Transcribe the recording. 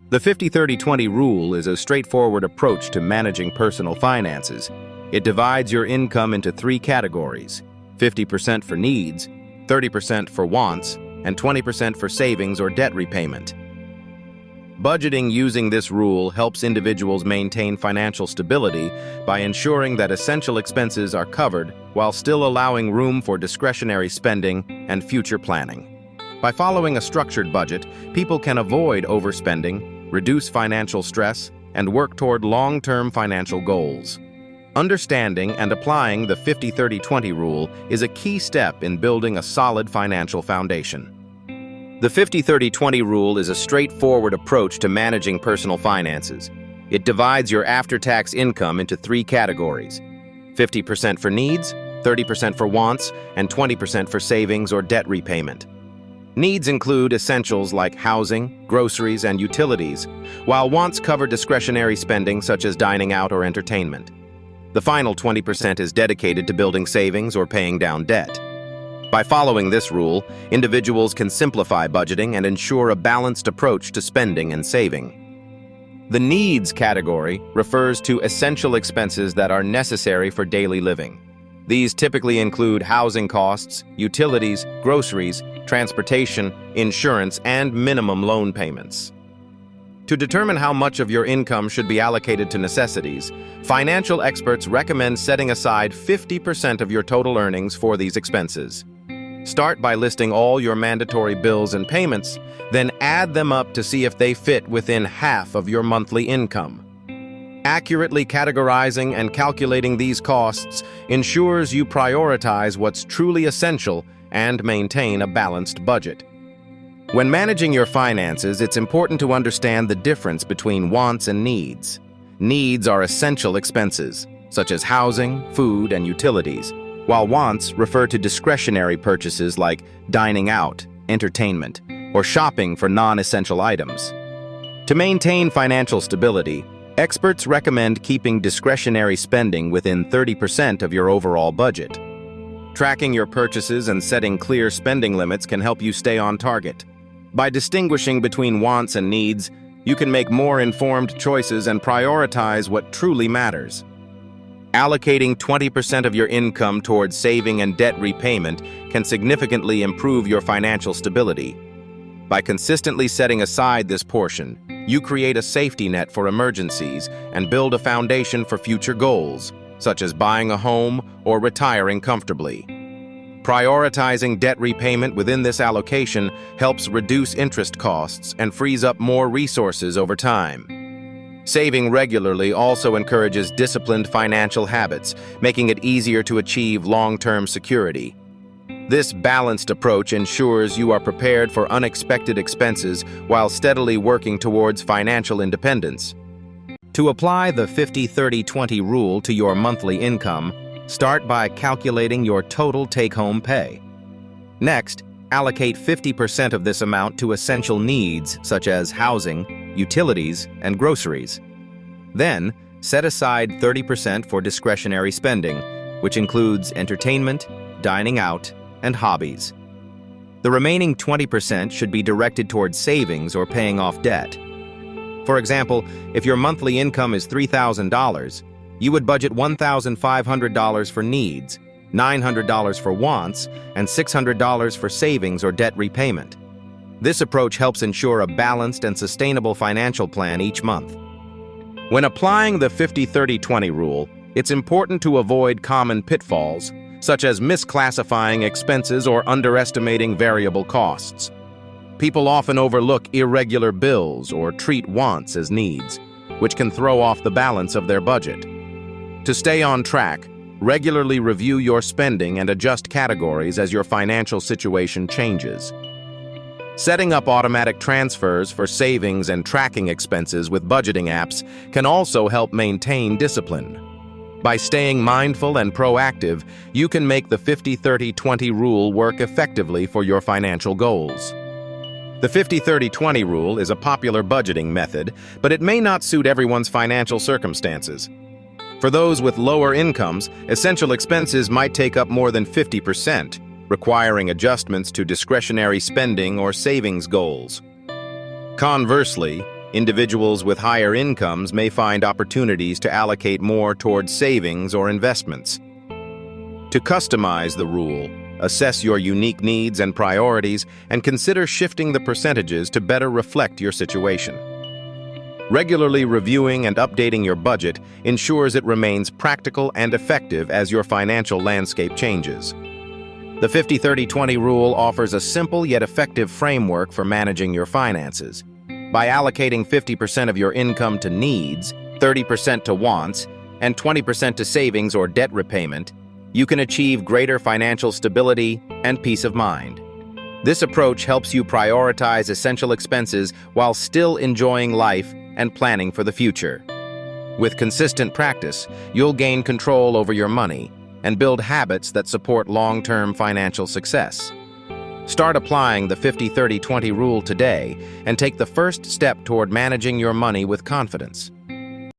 The 50-30-20 rule is a straightforward approach to managing personal finances. It divides your income into three categories: 50% for needs, 30% for wants, and 20% for savings or debt repayment. Budgeting using this rule helps individuals maintain financial stability by ensuring that essential expenses are covered while still allowing room for discretionary spending and future planning. By following a structured budget, people can avoid overspending, reduce financial stress, and work toward long-term financial goals. Understanding and applying the 50-30-20 rule is a key step in building a solid financial foundation. The 50-30-20 rule is a straightforward approach to managing personal finances. It divides your after-tax income into three categories: 50% for needs, 30% for wants, and 20% for savings or debt repayment. Needs include essentials like housing, groceries, and utilities, while wants cover discretionary spending such as dining out or entertainment. The final 20% is dedicated to building savings or paying down debt. By following this rule, individuals can simplify budgeting and ensure a balanced approach to spending and saving. The needs category refers to essential expenses that are necessary for daily living. These typically include housing costs, utilities, groceries, transportation, insurance, and minimum loan payments. To determine how much of your income should be allocated to necessities, financial experts recommend setting aside 50% of your total earnings for these expenses. Start by listing all your mandatory bills and payments, then add them up to see if they fit within half of your monthly income. Accurately categorizing and calculating these costs ensures you prioritize what's truly essential and maintain a balanced budget. When managing your finances, it's important to understand the difference between wants and needs. Needs are essential expenses, such as housing, food, and utilities, while wants refer to discretionary purchases like dining out, entertainment, or shopping for non-essential items. To maintain financial stability, experts recommend keeping discretionary spending within 30% of your overall budget. Tracking your purchases and setting clear spending limits can help you stay on target. By distinguishing between wants and needs, you can make more informed choices and prioritize what truly matters. Allocating 20% of your income towards saving and debt repayment can significantly improve your financial stability. By consistently setting aside this portion, you create a safety net for emergencies and build a foundation for future goals, such as buying a home or retiring comfortably. Prioritizing debt repayment within this allocation helps reduce interest costs and frees up more resources over time. Saving regularly also encourages disciplined financial habits, making it easier to achieve long-term security. This balanced approach ensures you are prepared for unexpected expenses while steadily working towards financial independence. To apply the 50-30-20 rule to your monthly income, start by calculating your total take-home pay. Next, allocate 50% of this amount to essential needs such as housing, utilities, and groceries. Then, set aside 30% for discretionary spending, which includes entertainment, dining out, and hobbies. The remaining 20% should be directed towards savings or paying off debt. For example, if your monthly income is $3,000, you would budget $1,500 for needs, $900 for wants, and $600 for savings or debt repayment. This approach helps ensure a balanced and sustainable financial plan each month. When applying the 50-30-20 rule, it's important to avoid common pitfalls, such as misclassifying expenses or underestimating variable costs. People often overlook irregular bills or treat wants as needs, which can throw off the balance of their budget. To stay on track, regularly review your spending and adjust categories as your financial situation changes. Setting up automatic transfers for savings and tracking expenses with budgeting apps can also help maintain discipline. By staying mindful and proactive, you can make the 50-30-20 rule work effectively for your financial goals. The 50-30-20 rule is a popular budgeting method, but it may not suit everyone's financial circumstances. For those with lower incomes, essential expenses might take up more than 50%, requiring adjustments to discretionary spending or savings goals. Conversely, Individuals with higher incomes may find opportunities to allocate more towards savings or investments. To customize the rule, assess your unique needs and priorities and consider shifting the percentages to better reflect your situation. Regularly reviewing and updating your budget ensures it remains practical and effective as your financial landscape changes. The 50-30-20 rule offers a simple yet effective framework for managing your finances. By allocating 50% of your income to needs, 30% to wants, and 20% to savings or debt repayment, you can achieve greater financial stability and peace of mind. This approach helps you prioritize essential expenses while still enjoying life and planning for the future. With consistent practice, you'll gain control over your money and build habits that support long-term financial success. Start applying the 50-30-20 rule today and take the first step toward managing your money with confidence.